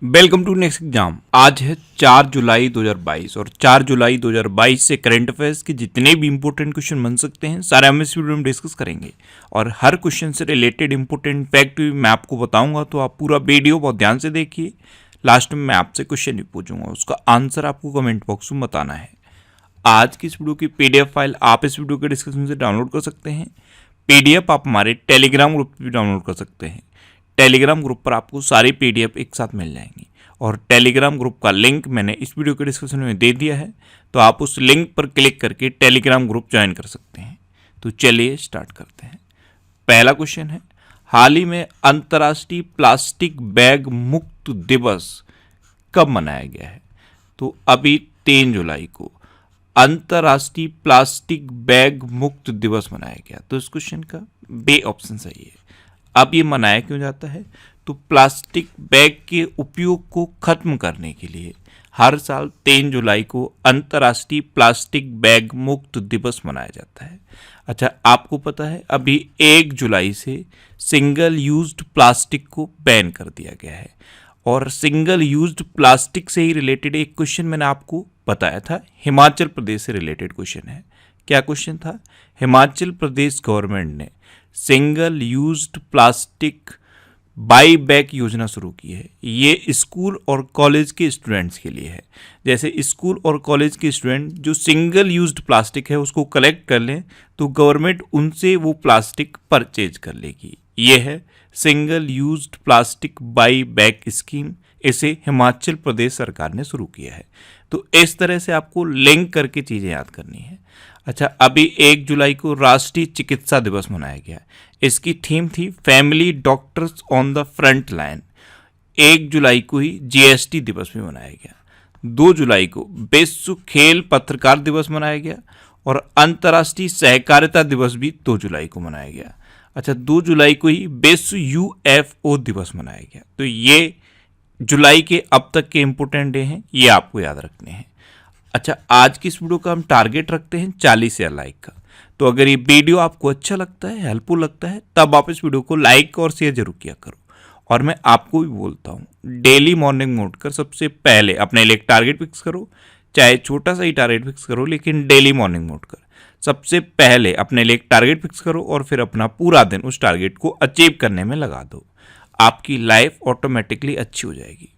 Welcome to next exam. आज है 4 जुलाई 2022 और 4 जुलाई 2022 से करंट अफेयर्स के जितने भी इंपॉर्टेंट क्वेश्चन बन सकते हैं सारे हम इस वीडियो में डिस्कस करेंगे। और हर क्वेश्चन से रिलेटेड इंपॉर्टेंट फैक्ट भी मैं आपको बताऊंगा, तो आप पूरा वीडियो बहुत ध्यान से देखिए। लास्ट में मैं आपसे क्वेश्चन भी पूछूंगा, उसका आंसर आपको कमेंट बॉक्स में बताना है। आज की इस वीडियो की PDF फाइल आप इस वीडियो के डिस्क्रिप्शन से डाउनलोड कर सकते हैं। PDF आप हमारे टेलीग्राम ग्रुप पर भी डाउनलोड कर सकते हैं। टेलीग्राम ग्रुप पर आपको सारी PDF एक साथ मिल जाएंगी और टेलीग्राम ग्रुप का लिंक मैंने इस वीडियो के डिस्क्रिप्शन में दे दिया है, तो आप उस लिंक पर क्लिक करके टेलीग्राम ग्रुप ज्वाइन कर सकते हैं। तो चलिए स्टार्ट करते हैं। पहला क्वेश्चन है, हाल ही में अंतर्राष्ट्रीय प्लास्टिक बैग मुक्त दिवस कब मनाया गया है? तो अभी 3 जुलाई को अंतर्राष्ट्रीय प्लास्टिक बैग मुक्त दिवस मनाया गया। तो इस क्वेश्चन का बी ऑप्शन सही है। अब ये मनाया क्यों जाता है? तो प्लास्टिक बैग के उपयोग को खत्म करने के लिए हर साल 3 जुलाई को अंतर्राष्ट्रीय प्लास्टिक बैग मुक्त दिवस मनाया जाता है। अच्छा, आपको पता है अभी 1 जुलाई से सिंगल यूज्ड प्लास्टिक को बैन कर दिया गया है। और सिंगल यूज्ड प्लास्टिक से ही रिलेटेड एक क्वेश्चन मैंने आपको बताया था, हिमाचल प्रदेश से रिलेटेड क्वेश्चन है। क्या क्वेश्चन था? हिमाचल प्रदेश गवर्नमेंट ने single used plastic by back योजना शुरू की है। ये स्कूल और कॉलेज के स्टूडेंट्स के लिए है। जैसे स्कूल और कॉलेज के स्टूडेंट जो सिंगल यूज्ड प्लास्टिक है उसको कलेक्ट कर लें तो गवर्नमेंट उनसे वो प्लास्टिक परचेज कर लेगी। ये है single used plastic by back scheme. इसे हिमाचल प्रदेश सरकार ने शुरू किया है। तो इस तरह से आपको लिंक करके चीज़ें याद करनी है। अच्छा, अभी 1 जुलाई को राष्ट्रीय चिकित्सा दिवस मनाया गया। इसकी थीम थी family doctors on the front line. 1 जुलाई को ही GST दिवस भी मनाया गया। 2 जुलाई को विश्व खेल पत्रकार दिवस मनाया गया और अंतर्राष्ट्रीय सहकारिता दिवस भी 2 जुलाई को मनाया गया। अच्छा, 2 जुलाई को ही विश्व UFO दिवस मनाया गया। तो ये जुलाई के अब तक के इंपोर्टेंट डे हैं, ये आपको याद रखने हैं। अच्छा, आज की इस वीडियो का हम टारगेट रखते हैं 40 लाइक का। तो अगर ये वीडियो आपको अच्छा लगता है, हेल्पफुल लगता है, तब आप इस वीडियो को लाइक और शेयर जरूर किया करो। और मैं आपको भी बोलता हूँ, डेली मॉर्निंग में उठकर सबसे पहले अपने लिए एक टारगेट फिक्स करो। चाहे छोटा सा ही टारगेट फिक्स करो, लेकिन डेली मॉर्निंग में उठकर सबसे पहले अपने लिए एक टारगेट फिक्स करो और फिर अपना पूरा दिन उस टारगेट को अचीव करने में लगा दो। आपकी लाइफ ऑटोमेटिकली अच्छी हो जाएगी।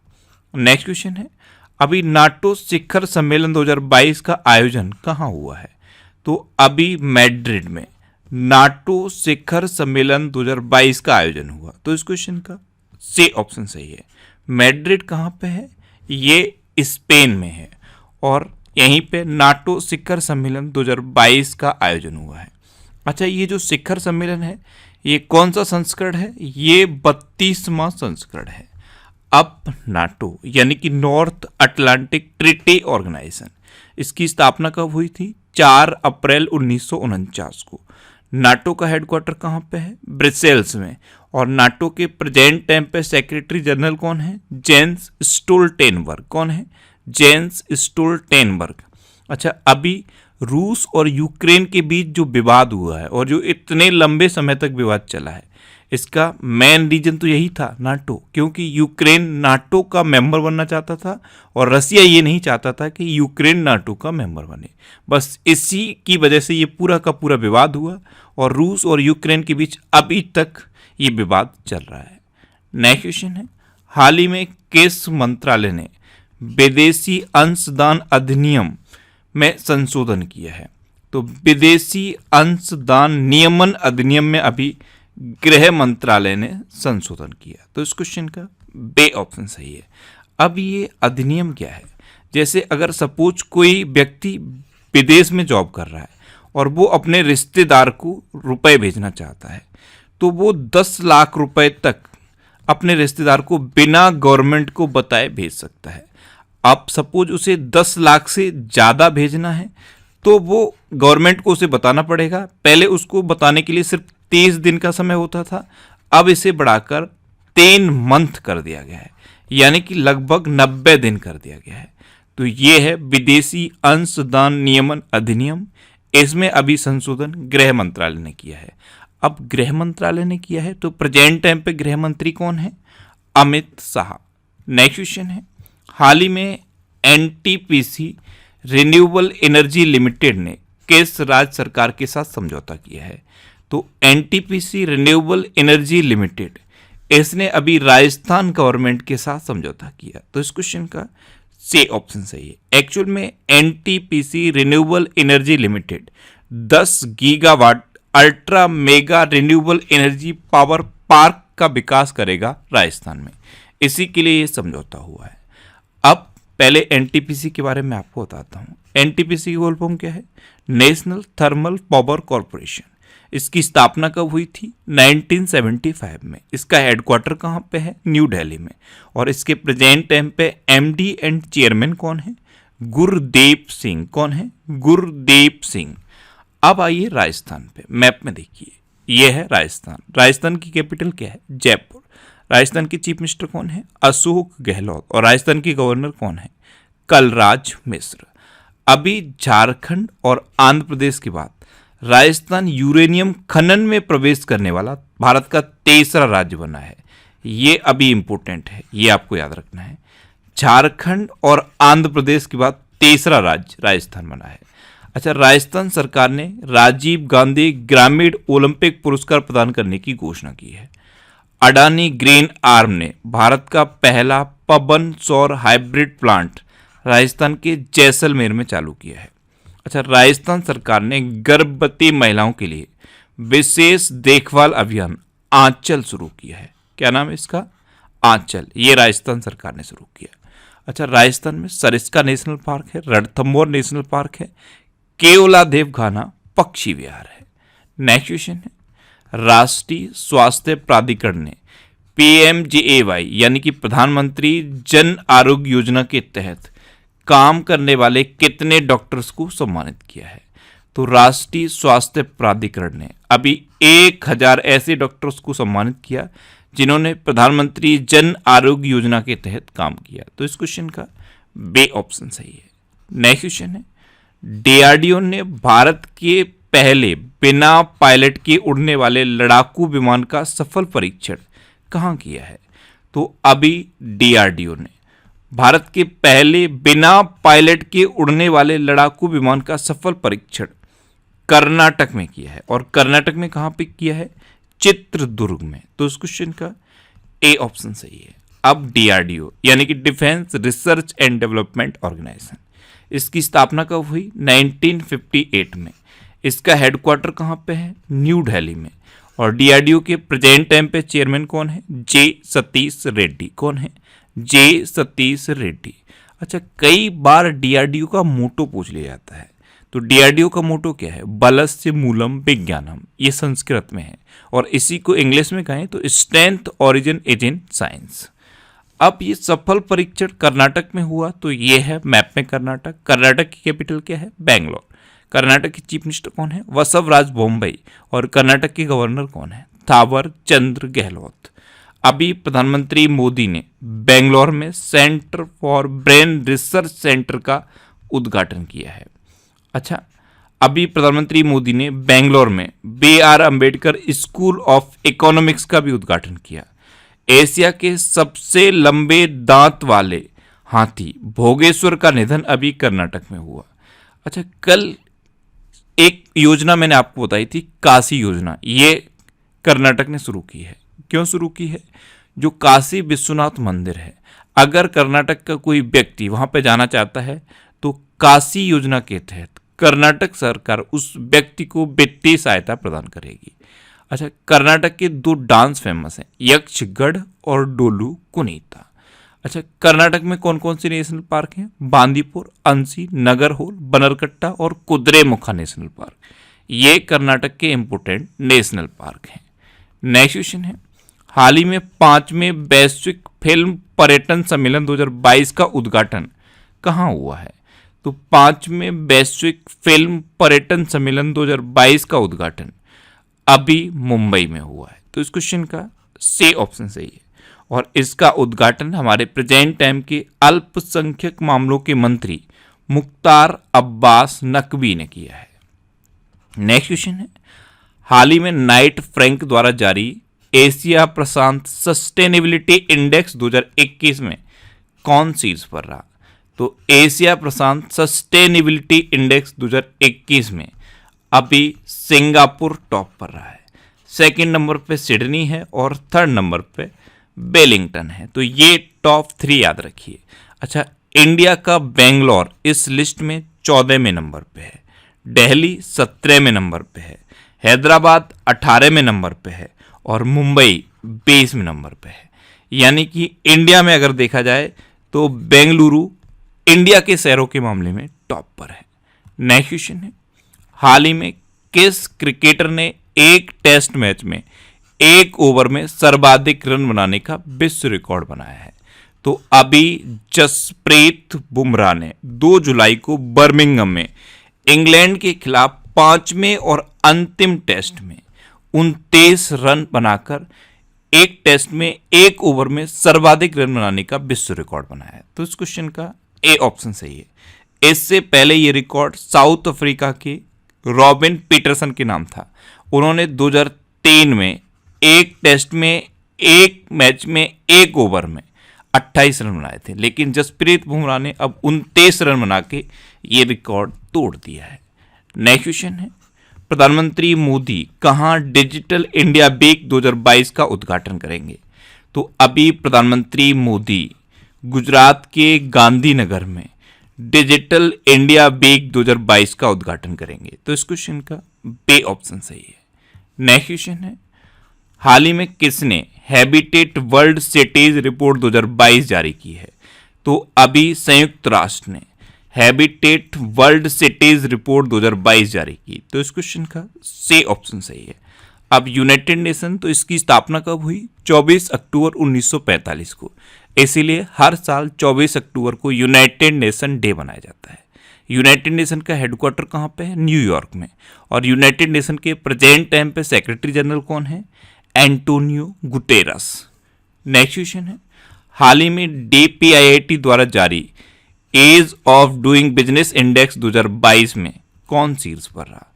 नेक्स्ट क्वेश्चन है, अभी नाटो शिखर सम्मेलन 2022 का आयोजन कहाँ हुआ है? तो अभी मैड्रिड में नाटो शिखर सम्मेलन 2022 का आयोजन हुआ। तो इस क्वेश्चन का सी ऑप्शन सही है। मैड्रिड कहाँ पे है? ये स्पेन में है और यहीं पे नाटो शिखर सम्मेलन 2022 का आयोजन हुआ है। अच्छा, ये जो शिखर सम्मेलन है ये कौन सा संस्करण है? ये 32वां संस्करण है। अब नाटो यानी कि नॉर्थ अटलांटिक ट्रीटी ऑर्गेनाइजेशन, इसकी स्थापना कब हुई थी? 4 अप्रैल 1949 को। नाटो का हेडक्वार्टर कहाँ पे है? ब्रसेल्स में। और नाटो के प्रेजेंट टाइम पे सेक्रेटरी जनरल कौन है? Jens Stoltenberg. कौन है? Jens Stoltenberg. अच्छा, अभी रूस और यूक्रेन के बीच जो विवाद हुआ है और जो इतने लंबे समय तक विवाद चला है, इसका मेन रीजन तो यही था नाटो, क्योंकि यूक्रेन नाटो का मेंबर बनना चाहता था और रसिया ये नहीं चाहता था कि यूक्रेन नाटो का मेंबर बने। बस इसी की वजह से ये पूरा का पूरा विवाद हुआ और रूस और यूक्रेन के बीच अभी तक ये विवाद चल रहा है। नेक्स्ट क्वेश्चन है, हाल ही में किस मंत्रालय ने विदेशी अंशदान अधिनियम में संशोधन किया है? तो विदेशी अंशदान नियमन अधिनियम में अभी गृह मंत्रालय ने संशोधन किया। तो इस क्वेश्चन का बे ऑप्शन सही है। अब ये अधिनियम क्या है? जैसे अगर सपोज कोई व्यक्ति विदेश में जॉब कर रहा है और वो अपने रिश्तेदार को रुपए भेजना चाहता है, तो वो 10 लाख रुपए तक अपने रिश्तेदार को बिना गवर्नमेंट को बताए भेज सकता है। अब सपोज उसे 10 लाख से ज़्यादा भेजना है तो वो गवर्नमेंट को उसे बताना पड़ेगा। पहले उसको बताने के लिए सिर्फ 30 दिन का समय होता था, अब इसे बढ़ाकर 3 मंथ कर दिया गया है, यानी कि लगभग 90 दिन कर दिया गया है। तो ये है विदेशी अंशदान नियमन अधिनियम। इसमें अभी संशोधन गृह मंत्रालय ने किया है। अब गृह मंत्रालय ने किया है तो प्रेजेंट टाइम पे गृह मंत्री कौन है? अमित शाह। नेक्स्ट क्वेश्चन है, हाल ही में एनटीपीसी रिन्यूएबल एनर्जी लिमिटेड ने किस राज्य सरकार के साथ समझौता किया है? तो एनटीपीसी रिन्यूएबल एनर्जी लिमिटेड, इसने अभी राजस्थान गवर्नमेंट के साथ समझौता किया। तो इस क्वेश्चन का सी ऑप्शन सही है। एक्चुअल में NTPC renewable energy limited 10 gigawatt ultra mega renewable energy power park का विकास करेगा राजस्थान में, इसी के लिए ये समझौता हुआ है। अब पहले एनटीपीसी के बारे में आपको बताता हूँ। एनटीपीसी की फुल फॉर्म क्या है? National thermal power corporation. इसकी स्थापना कब हुई थी? 1975 में। इसका हेडक्वार्टर कहाँ पे है? न्यू दिल्ली में। और इसके प्रेजेंट टाइम पे एमडी एंड चेयरमैन कौन है? गुरदीप सिंह। कौन है? गुरदीप सिंह। अब आइए राजस्थान पे, मैप में देखिए, ये है राजस्थान। राजस्थान की कैपिटल क्या है? जयपुर। राजस्थान के चीफ मिनिस्टर कौन है? अशोक गहलोत। और राजस्थान के गवर्नर कौन है? कलराज मिश्र। अभी झारखंड और आंध्र प्रदेश के बाद राजस्थान यूरेनियम खनन में प्रवेश करने वाला भारत का तीसरा राज्य बना है। ये अभी इंपॉर्टेंट है, ये आपको याद रखना है। झारखंड और आंध्र प्रदेश के बाद तीसरा राज्य राजस्थान बना है। अच्छा, राजस्थान सरकार ने राजीव गांधी ग्रामीण ओलंपिक पुरस्कार प्रदान करने की घोषणा की है। अडानी ग्रीन आर्म ने भारत का पहला पवन सौर हाइब्रिड प्लांट राजस्थान के जैसलमेर में चालू किया है। अच्छा, राजस्थान सरकार ने गर्भवती महिलाओं के लिए विशेष देखभाल अभियान आंचल शुरू किया है। क्या नाम है इसका? आंचल। ये राजस्थान सरकार ने शुरू किया। अच्छा, राजस्थान में सरिस्का नेशनल पार्क है, रणथंभौर नेशनल पार्क है, केवलादेव घाना पक्षी विहार है। नेक्स्ट क्वेश्चन है, राष्ट्रीय स्वास्थ्य प्राधिकरण ने पीएमजेएवाई यानी कि प्रधानमंत्री जन आरोग्य योजना के तहत काम करने वाले कितने डॉक्टर्स को सम्मानित किया है? तो राष्ट्रीय स्वास्थ्य प्राधिकरण ने अभी 1000 ऐसे डॉक्टर्स को सम्मानित किया जिन्होंने प्रधानमंत्री जन आरोग्य योजना के तहत काम किया। तो इस क्वेश्चन का बी ऑप्शन सही है। नेक्स्ट क्वेश्चन है, डीआरडीओ ने भारत के पहले बिना पायलट के उड़ने वाले लड़ाकू विमान का सफल परीक्षण कहाँ किया है? तो अभी डीआरडीओ ने भारत के पहले बिना पायलट के उड़ने वाले लड़ाकू विमान का सफल परीक्षण कर्नाटक में किया है। और कर्नाटक में कहाँ पे किया है? चित्रदुर्ग में। तो इस क्वेश्चन का ए ऑप्शन सही है। अब डीआरडीओ यानी कि defence research and development organisation, इसकी स्थापना कब हुई? 1958 में। इसका हेडक्वार्टर कहाँ पे है? न्यू दिल्ली में। और डीआरडीओ के प्रेजेंट टाइम पे चेयरमैन कौन है? जे सतीश रेड्डी। कौन है? जे सतीश रेड्डी। अच्छा, कई बार डीआरडीओ का मोटो पूछ लिया जाता है। तो डीआरडीओ का मोटो क्या है? बलस्य मूलम विज्ञानम। ये संस्कृत में है और इसी को इंग्लिश में कहें तो strength origin is in science. अब ये सफल परीक्षण कर्नाटक में हुआ, तो ये है मैप में कर्नाटक। कर्नाटक की कैपिटल क्या है? बेंगलोर। कर्नाटक के चीफ मिनिस्टर कौन है? वसवराज बोम्बई। और कर्नाटक के गवर्नर कौन है? थावर चंद्र गहलोत। अभी प्रधानमंत्री मोदी ने बेंगलोर में centre for brain research centre का उद्घाटन किया है। अच्छा, अभी प्रधानमंत्री मोदी ने बेंगलोर में BR Ambedkar school of economics का भी उद्घाटन किया। एशिया के सबसे लंबे दांत वाले हाथी भोगेश्वर का निधन अभी कर्नाटक में हुआ। अच्छा, कल एक योजना मैंने आपको बताई थी, काशी योजना, ये कर्नाटक ने शुरू की है। क्यों शुरू की है? जो काशी विश्वनाथ मंदिर है, अगर कर्नाटक का कोई व्यक्ति वहां पे जाना चाहता है तो काशी योजना के तहत कर्नाटक सरकार उस व्यक्ति को वित्तीय सहायता प्रदान करेगी। अच्छा, कर्नाटक के 2 डांस फेमस हैं, यक्षगढ़ और डोलू कुनीता। अच्छा, कर्नाटक में कौन कौन से नेशनल पार्क हैं? बांदीपुर, अंसी, नगरहोल, बनरकट्टा और कुद्रेमुखा नेशनल पार्क। ये कर्नाटक के इंपोर्टेंट नेशनल पार्क हैं। नेक्स्ट क्वेश्चन है, हाल ही में 5वें वैश्विक फिल्म पर्यटन सम्मेलन 2022 का उद्घाटन कहाँ हुआ है? तो 5वें वैश्विक फिल्म पर्यटन सम्मेलन 2022 का उद्घाटन अभी मुंबई में हुआ है। तो इस क्वेश्चन का सी ऑप्शन सही है। और इसका उद्घाटन हमारे प्रेजेंट टाइम के अल्पसंख्यक मामलों के मंत्री मुख्तार अब्बास नकवी ने किया है। नेक्स्ट क्वेश्चन है, हाल ही में नाइट फ्रैंक द्वारा जारी एशिया प्रशांत सस्टेनेबिलिटी इंडेक्स 2021 में कौन शीर्ष पर रहा? तो एशिया प्रशांत सस्टेनेबिलिटी इंडेक्स 2021 में अभी सिंगापुर टॉप पर रहा है। सेकंड नंबर पे सिडनी है और थर्ड नंबर पे वेलिंगटन है। तो ये टॉप 3 याद रखिए। अच्छा, इंडिया का बेंगलोर इस लिस्ट में 14वें नंबर पे है, दिल्ली 17वें नंबर पे है, हैदराबाद 18वें नंबर पे है और मुंबई 20वें नंबर पे है। यानी कि इंडिया में अगर देखा जाए तो बेंगलुरु इंडिया के शहरों के मामले में टॉप पर है। नेक्स्ट क्वेश्चन है, हाल ही में किस क्रिकेटर ने एक टेस्ट मैच में एक ओवर में सर्वाधिक रन बनाने का विश्व रिकॉर्ड बनाया है? तो अभी जसप्रीत बुमराह ने 2 जुलाई को बर्मिंघम में इंग्लैंड के खिलाफ 5वें और अंतिम टेस्ट में 29 रन बनाकर एक टेस्ट में एक ओवर में सर्वाधिक रन बनाने का विश्व रिकॉर्ड बनाया है। तो इस क्वेश्चन का ए ऑप्शन सही है। इससे पहले ये रिकॉर्ड साउथ अफ्रीका के रॉबिन पीटरसन के नाम था। उन्होंने 2003 में एक टेस्ट में एक मैच में एक ओवर में 28 रन बनाए थे, लेकिन जसप्रीत बुमराह ने अब 29 रन बना के ये रिकॉर्ड तोड़ दिया है। नेक्स्ट क्वेश्चन है, प्रधानमंत्री मोदी कहां डिजिटल इंडिया वीक 2022 का उद्घाटन करेंगे? तो अभी प्रधानमंत्री मोदी गुजरात के गांधीनगर में डिजिटल इंडिया वीक 2022 का उद्घाटन करेंगे। तो इस क्वेश्चन का बी ऑप्शन सही है। नेक्स्ट क्वेश्चन है, हाल ही में किसने हैबिटेट वर्ल्ड सिटीज रिपोर्ट 2022 जारी की है? तो अभी संयुक्त राष्ट्र ने हैबिटेट वर्ल्ड सिटीज रिपोर्ट 2022 जारी की। तो इस क्वेश्चन का सी ऑप्शन सही है। अब यूनाइटेड नेशन, तो इसकी स्थापना कब हुई? 24 अक्टूबर 1945 को। इसीलिए हर साल 24 अक्टूबर को यूनाइटेड नेशन डे मनाया जाता है। यूनाइटेड नेशन का हेडक्वार्टर कहाँ पे है? न्यूयॉर्क में। और यूनाइटेड नेशन के प्रेजेंट टाइम पे सेक्रेटरी जनरल कौन है? Antonio Guterres. नेक्स्ट क्वेश्चन है, हाल ही में DPIIT द्वारा जारी ease of doing business index 2022 में कौन शीर्ष पर रहा?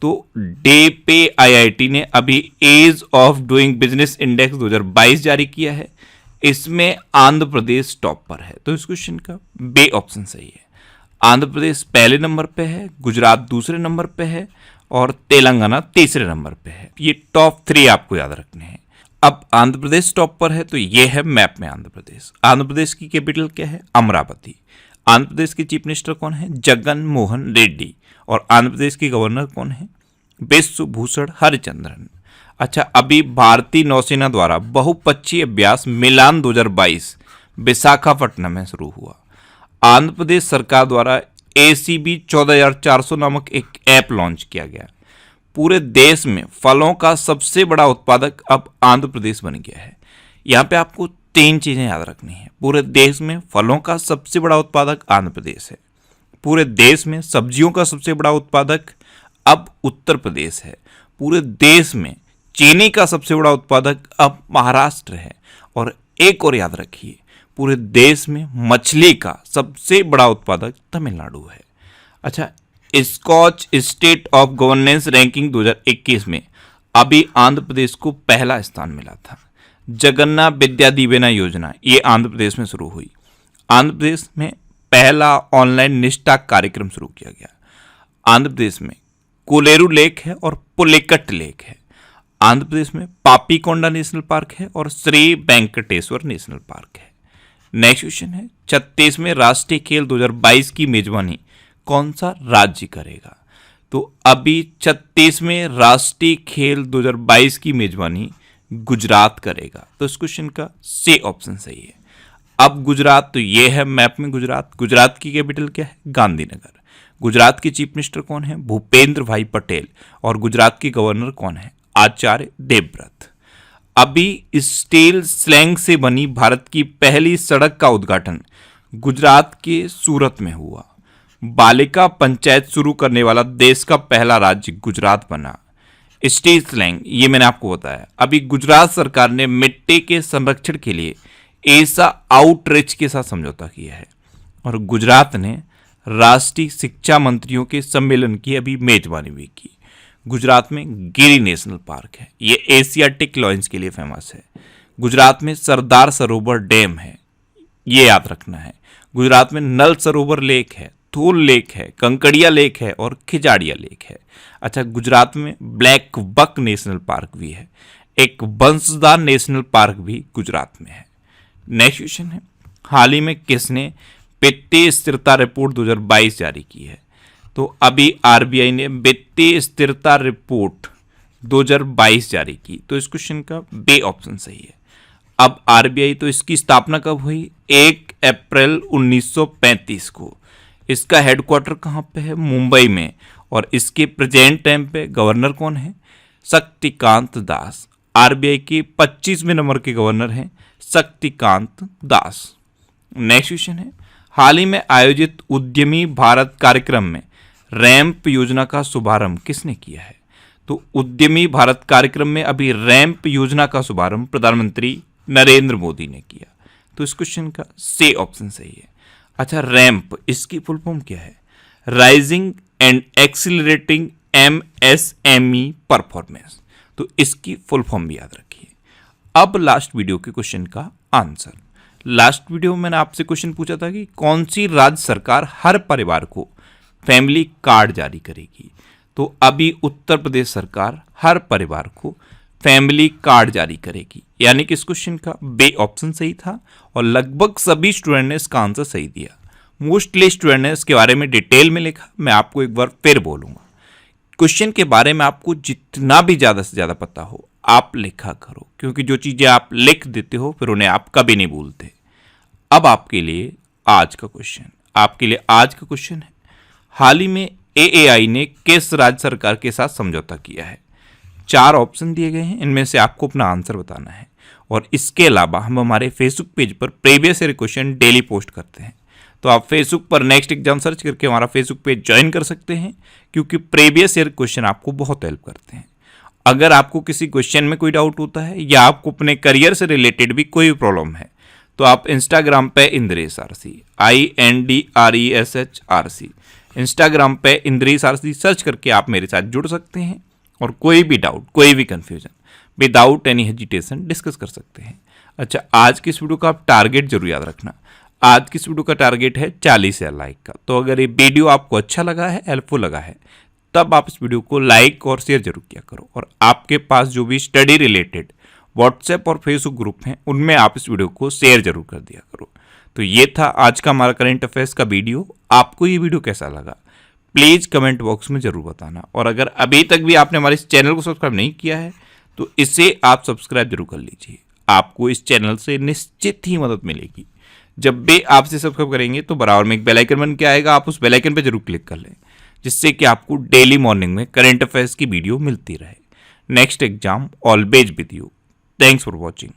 तो DPIIT ने अभी ease of doing business index 2022 जारी किया है। इसमें आंध्र प्रदेश टॉप पर है। तो इस क्वेश्चन का बी ऑप्शन सही है। आंध्र प्रदेश पहले नंबर पे है, गुजरात दूसरे नंबर पे है और तेलंगाना तीसरे नंबर पे है। ये टॉप 3 आपको याद रखने हैं। अब आंध्र प्रदेश टॉप पर है, तो ये है मैप में आंध्र प्रदेश। आंध्र प्रदेश की कैपिटल क्या है? अमरावती। आंध्र प्रदेश के चीफ मिनिस्टर कौन है? जगन मोहन रेड्डी। और आंध्र प्रदेश के गवर्नर कौन है? विश्वभूषण हरिचंद्रन। अच्छा, अभी भारतीय नौसेना द्वारा बहुपक्षीय अभ्यास मिलान 2022 विशाखापट्टनम में शुरू हुआ। आंध्र प्रदेश सरकार द्वारा ACB 14400 नामक एक ऐप लॉन्च किया गया। पूरे देश में फलों का सबसे बड़ा उत्पादक अब आंध्र प्रदेश बन गया है। यहाँ पे आपको 3 चीजें याद रखनी है। पूरे देश में फलों का सबसे बड़ा उत्पादक आंध्र प्रदेश है। पूरे देश में सब्जियों का सबसे बड़ा उत्पादक अब उत्तर प्रदेश है। पूरे देश में चीनी का सबसे बड़ा उत्पादक अब महाराष्ट्र है। और एक और याद रखिए, पूरे देश में मछली का सबसे बड़ा उत्पादक तमिलनाडु है। अच्छा, Skoch state of governance ranking 2021 में अभी आंध्र प्रदेश को पहला स्थान मिला था। जगन्नाथ विद्या दीवेना योजना ये आंध्र प्रदेश में शुरू हुई। आंध्र प्रदेश में पहला ऑनलाइन निष्ठा कार्यक्रम शुरू किया गया। आंध्र प्रदेश में कोलेरू लेक है और पुलिकट लेक है। आंध्र प्रदेश में पापीकोंडा नेशनल पार्क है और श्री वेंकटेश्वर नेशनल पार्क है। नेक्स्ट क्वेश्चन है, 36वें राष्ट्रीय खेल 2022 की मेजबानी कौन सा राज्य करेगा? तो अभी 36वें राष्ट्रीय खेल 2022 की मेजबानी गुजरात करेगा। तो इस क्वेश्चन का सी ऑप्शन सही है। अब गुजरात, तो ये है मैप में गुजरात। गुजरात की कैपिटल क्या है? गांधीनगर। गुजरात के चीफ मिनिस्टर कौन है? भूपेंद्र भाई पटेल। और गुजरात के गवर्नर कौन है? आचार्य देवव्रत। अभी स्टील स्लैंग से बनी भारत की पहली सड़क का उद्घाटन गुजरात के सूरत में हुआ। बालिका पंचायत शुरू करने वाला देश का पहला राज्य गुजरात बना। स्टील स्लैंग ये मैंने आपको बताया। अभी गुजरात सरकार ने मिट्टी के संरक्षण के लिए ऐसा आउटरीच के साथ समझौता किया है। और गुजरात ने राष्ट्रीय शिक्षा मंत्रियों के सम्मेलन की अभी मेजबानी भी की। गुजरात में गिरी नेशनल पार्क है, ये एशियाटिक लॉयंस के लिए फेमस है। गुजरात में सरदार सरोवर डैम है, ये याद रखना है। गुजरात में नल सरोवर लेक है, थूल लेक है, कंकड़िया लेक है और खिजाड़िया लेक है। अच्छा, गुजरात में ब्लैक बक नेशनल पार्क भी है, एक बंसदार नेशनल पार्क भी गुजरात में है। नेक्स्ट क्वेश्चन है, हाल ही में किसने वित्तीय स्थिरता रिपोर्ट 2022 जारी की है? तो अभी आरबीआई ने वित्तीय स्थिरता रिपोर्ट 2022 जारी की, तो इस क्वेश्चन का बी ऑप्शन सही है। अब आरबीआई, तो इसकी स्थापना कब हुई? 1 अप्रैल 1935 को। इसका हेडक्वार्टर कहाँ पे है? मुंबई में। और इसके प्रेजेंट टाइम पे गवर्नर कौन है? शक्तिकांत दास। आरबीआई के 25वें नंबर के गवर्नर हैं शक्तिकांत दास। नेक्स्ट क्वेश्चन है, हाल ही में आयोजित उद्यमी भारत कार्यक्रम में रैंप योजना का शुभारंभ किसने किया है? तो उद्यमी भारत कार्यक्रम में अभी रैंप योजना का शुभारंभ प्रधानमंत्री नरेंद्र मोदी ने किया, तो इस क्वेश्चन का सी ऑप्शन सही है। अच्छा, रैंप, इसकी फुल फॉर्म क्या है? Rising and accelerating MSME performance, तो इसकी फुल फॉर्म भी याद रखिए। अब लास्ट वीडियो के क्वेश्चन का आंसर। लास्ट वीडियो में मैंने आपसे क्वेश्चन पूछा था कि कौन सी राज्य सरकार हर परिवार को फैमिली कार्ड जारी करेगी? तो अभी उत्तर प्रदेश सरकार हर परिवार को फैमिली कार्ड जारी करेगी, यानी कि इस क्वेश्चन का बी ऑप्शन सही था और लगभग सभी स्टूडेंट ने इसका आंसर सही दिया। मोस्टली स्टूडेंट ने इसके बारे में डिटेल में लिखा। मैं आपको एक बार फिर बोलूँगा, क्वेश्चन के बारे में आपको जितना भी ज़्यादा से ज़्यादा पता हो आप लिखा करो, क्योंकि जो चीज़ें आप लिख देते हो फिर उन्हें आप कभी नहीं भूलते। अब आपके लिए आज का क्वेश्चन है, हाल ही में एएआई ने किस राज्य सरकार के साथ समझौता किया है? 4 ऑप्शन दिए गए हैं, इनमें से आपको अपना आंसर बताना है। और इसके अलावा हम हमारे फेसबुक पेज पर previous year question daily post करते हैं, तो आप फेसबुक पर नेक्स्ट एग्जाम सर्च करके हमारा फेसबुक पेज ज्वाइन कर सकते हैं, क्योंकि प्रीवियस ईयर क्वेश्चन आपको बहुत हेल्प करते हैं। अगर आपको किसी क्वेश्चन में कोई डाउट होता है या आपको अपने करियर से रिलेटेड भी कोई प्रॉब्लम है, तो आप इंस्टाग्राम पे इंद्रेश आरसी, INDRESH इंस्टाग्राम पे इंद्रेश आरसी सर्च करके आप मेरे साथ जुड़ सकते हैं और कोई भी डाउट, कोई भी confusion without any hesitation discuss कर सकते हैं। अच्छा, आज की इस वीडियो का आप टारगेट जरूर याद रखना। आज की इस वीडियो का टारगेट है 40,000 लाइक का। तो अगर ये वीडियो आपको अच्छा लगा है, हेल्पफुल लगा है, तब आप इस वीडियो को लाइक और शेयर जरूर किया करो। और आपके पास जो भी स्टडी रिलेटेड व्हाट्सएप और फेसबुक ग्रुप हैं, उनमें आप इस वीडियो को शेयर जरूर कर दिया करो। तो ये था आज का हमारा करंट अफेयर्स का वीडियो। आपको ये वीडियो कैसा लगा प्लीज कमेंट बॉक्स में जरूर बताना। और अगर अभी तक भी आपने हमारे इस चैनल को सब्सक्राइब नहीं किया है तो इसे आप सब्सक्राइब जरूर कर लीजिए। आपको इस चैनल से निश्चित ही मदद मिलेगी। जब भी आप इसे सब्सक्राइब करेंगे तो बराबर में एक बेल आइकन बन के आएगा, आप उस बेल आइकन पर जरूर क्लिक कर लें, जिससे कि आपको डेली मॉर्निंग में करंट अफेयर्स की वीडियो मिलती रहे। Next exam always with you. Thanks for watching.